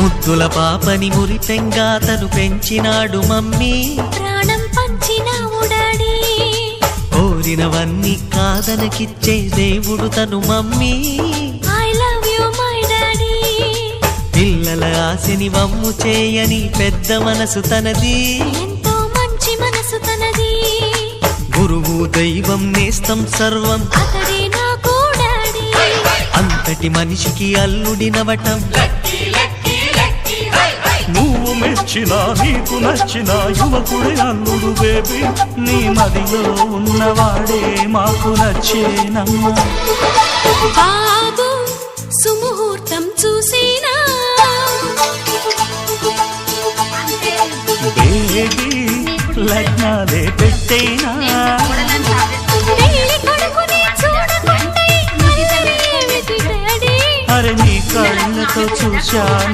ముద్దుల పాపని మురిపెంగా తను పెంచినాడు మమ్మీ, ప్రాణం పంచినావు డాడీ. కోరినవన్నీ కాదనకిచ్చే దేవుడు తను mummy, I love you my daddy. పిల్లల ఆశని వమ్ము చేయని పెద్ద మనసు తనది, ఎంతో మంచి మనసు తనది. గురువు దైవం నేస్తం సర్వం అతడే నాకు డాడీ. అంతటి మనిషికి అల్లుడినవటం, నువ్వు మెచ్చిన నీకు నచ్చిన యువకుడే అల్లుడు బేబీ, నీ మదిలో ఉన్నవాడే మాకు నచ్చేనమ్మా. బాబు సుముహూర్తం చూసినా, బేబీ లగ్నాలే పెట్టేనా, పెళ్లి కొడుకుని చూడకుంటే అల్లరి ఏమిటి డాడీ? అరే నీ కళ్ళతో చూశాను.